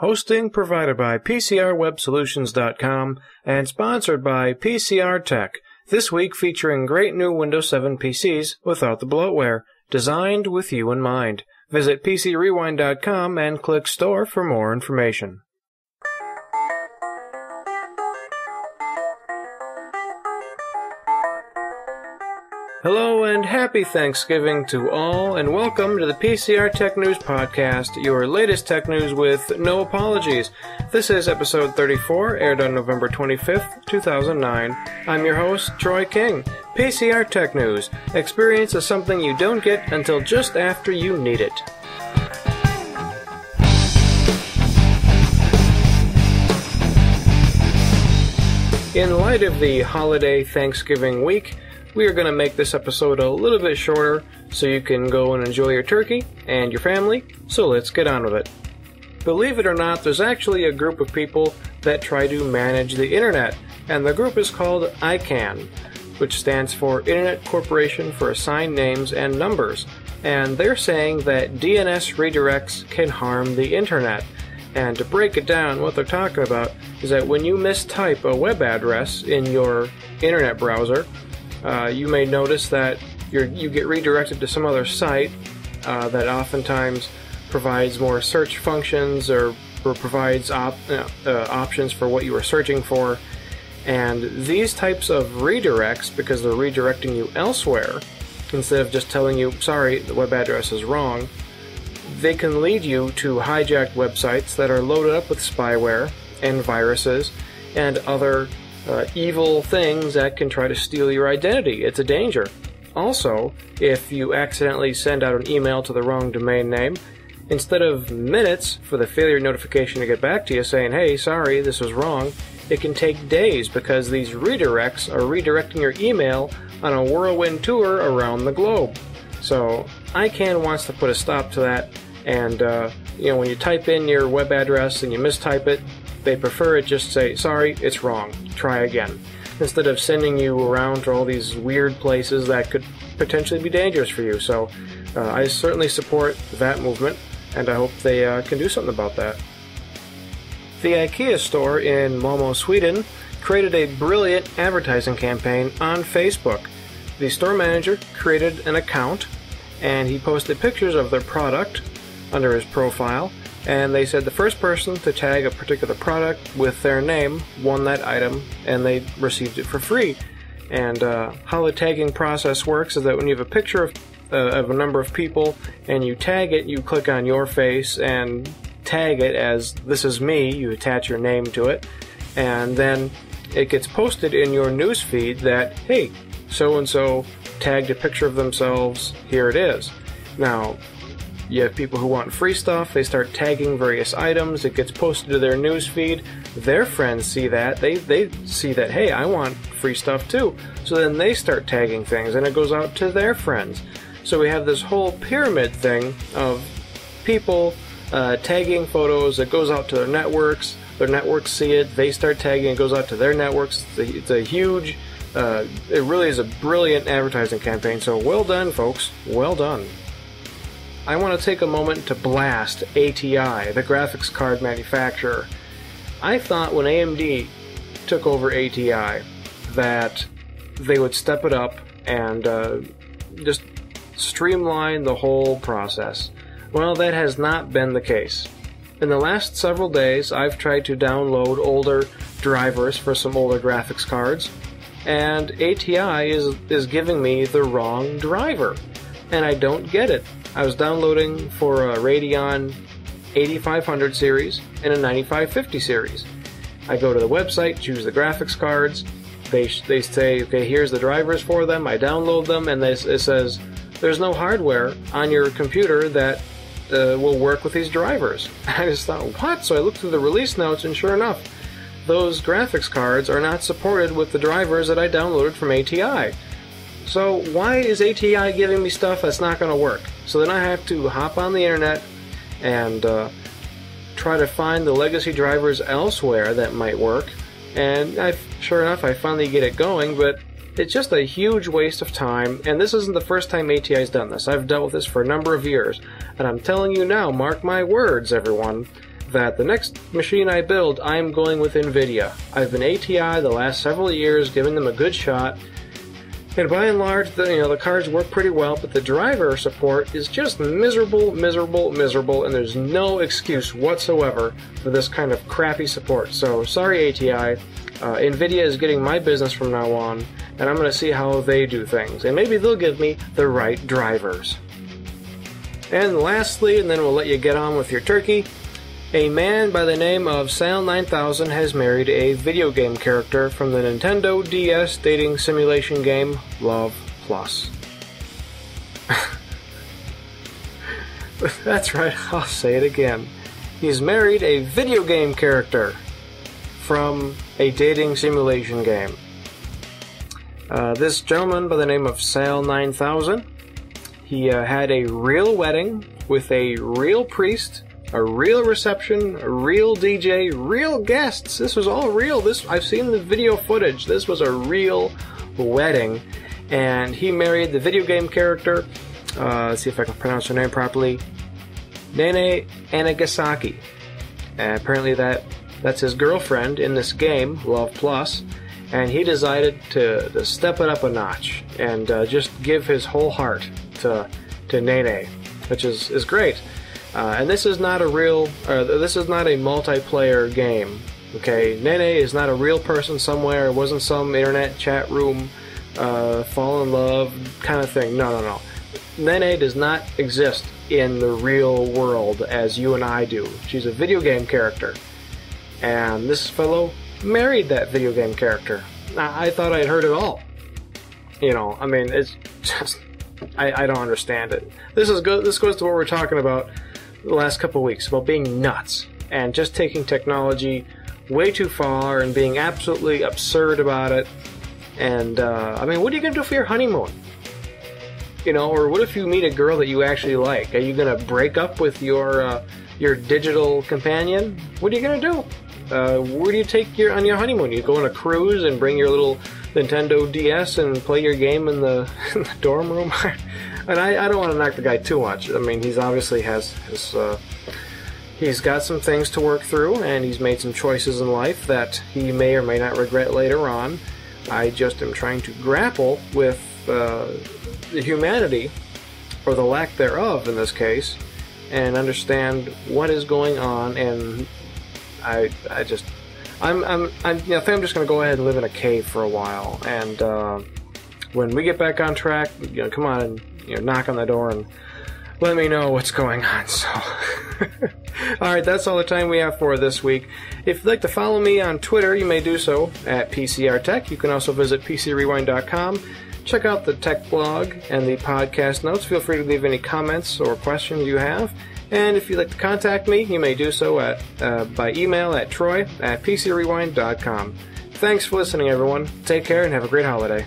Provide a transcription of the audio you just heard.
Hosting provided by PCRWebSolutions.com and sponsored by PCR Tech. This week featuring great new Windows 7 PCs without the bloatware, designed with you in mind. Visit PCRewind.com and click Store for more information. Hello and happy Thanksgiving to all, and welcome to the PCR Tech News Podcast, your latest tech news with no apologies. This is episode 34, aired on November 25th, 2009. I'm your host, Troy King. PCR Tech News. Experience is something you don't get until just after you need it. In light of the holiday Thanksgiving week, we are going to make this episode a little bit shorter so you can go and enjoy your turkey and your family, so let's get on with it. Believe it or not, there's actually a group of people that try to manage the internet, and the group is called ICANN, which stands for Internet Corporation for Assigned Names and Numbers, and they're saying that DNS redirects can harm the internet. And to break it down, what they're talking about is that when you mistype a web address in your internet browser, you may notice that you get redirected to some other site that oftentimes provides more search functions or provides options for what you were searching for. And these types of redirects, because they're redirecting you elsewhere, instead of just telling you, sorry, the web address is wrong, they can lead you to hijacked websites that are loaded up with spyware and viruses and other evil things that can try to steal your identity. It's a danger. Also, if you accidentally send out an email to the wrong domain name, instead of minutes for the failure notification to get back to you saying, hey, sorry, this was wrong, it can take days because these redirects are redirecting your email on a whirlwind tour around the globe. So ICANN wants to put a stop to that, and when you type in your web address and you mistype it, they prefer it just say, sorry, it's wrong, try again, instead of sending you around to all these weird places that could potentially be dangerous for you. So I certainly support that movement, and I hope they can do something about that. The IKEA store in Malmö, Sweden created a brilliant advertising campaign on Facebook. The store manager created an account, and he posted pictures of their product under his profile, and they said the first person to tag a particular product with their name won that item, and they received it for free. And how the tagging process works is that when you have a picture of a number of people and you tag it, you click on your face and tag it as this is me, you attach your name to it, and then it gets posted in your news feed that, hey, so-and-so tagged a picture of themselves, here it is. Now, you have people who want free stuff, they start tagging various items, it gets posted to their news feed, their friends see that, they see that, hey, I want free stuff too. So then they start tagging things, and it goes out to their friends. So we have this whole pyramid thing of people tagging photos, it goes out to their networks see it, they start tagging, it goes out to their networks. It's a huge, it really is a brilliant advertising campaign, so well done, folks, well done. I want to take a moment to blast ATI, the graphics card manufacturer. I thought when AMD took over ATI that they would step it up and just streamline the whole process. Well, that has not been the case. In the last several days, I've tried to download older drivers for some older graphics cards, and ATI is giving me the wrong driver, and I don't get it. I was downloading for a Radeon 8500 series and a 9550 series. I go to the website, choose the graphics cards, they say, okay, here's the drivers for them, I download them, and it says, there's no hardware on your computer that will work with these drivers. I just thought, what? So I looked through the release notes, and sure enough, those graphics cards are not supported with the drivers that I downloaded from ATI. So why is ATI giving me stuff that's not going to work? So then I have to hop on the internet and try to find the legacy drivers elsewhere that might work. And sure enough, I finally get it going, but it's just a huge waste of time. And this isn't the first time ATI's done this. I've dealt with this for a number of years. And I'm telling you now, mark my words, everyone, that the next machine I build, I'm going with NVIDIA. I've been ATI the last several years, giving them a good shot. And by and large, the cards work pretty well, but the driver support is just miserable, miserable, miserable, and there's no excuse whatsoever for this kind of crappy support. So, sorry ATI, NVIDIA is getting my business from now on, and I'm going to see how they do things. And maybe they'll give me the right drivers. And lastly, and then we'll let you get on with your turkey, a man by the name of Sal9000 has married a video game character from the Nintendo DS dating simulation game Love Plus. That's right, I'll say it again. He's married a video game character from a dating simulation game. This gentleman by the name of Sal9000, he had a real wedding with a real priest, a real reception, a real DJ, real guests. This was all real. I've seen the video footage. This was a real wedding. And he married the video game character, let's see if I can pronounce her name properly, Nene Anagasaki. And apparently that's his girlfriend in this game, Love Plus. And he decided to step it up a notch and just give his whole heart to Nene, which is great. And this is not a multiplayer game. Okay, Nene is not a real person somewhere. It wasn't some internet chat room, fall in love kind of thing. No. Nene does not exist in the real world as you and I do. She's a video game character, and this fellow married that video game character. I thought I'd heard it all. I mean, it's just I don't understand it. This goes to what we're talking about the last couple of weeks, about being nuts and just taking technology way too far and being absolutely absurd about it. And I mean, what are you going to do for your honeymoon? Or what if you meet a girl that you actually like? Are you going to break up with your digital companion? What are you going to do? Where do you take on your honeymoon? You go on a cruise and bring your little Nintendo DS and play your game in the dorm room? And I don't want to knock the guy too much. I mean, he's obviously he's got some things to work through, and he's made some choices in life that he may or may not regret later on. I just am trying to grapple with the humanity, or the lack thereof in this case, and understand what is going on. And I think I'm just going to go ahead and live in a cave for a while, and when we get back on track, come on and knock on the door and let me know what's going on. So, alright, that's all the time we have for this week. If you'd like to follow me on Twitter, you may do so at PCRTech. You can also visit PCRewind.com. Check out the tech blog and the podcast notes. Feel free to leave any comments or questions you have. And if you'd like to contact me, you may do so by email at troy@pcrewind.com. Thanks for listening, everyone. Take care and have a great holiday.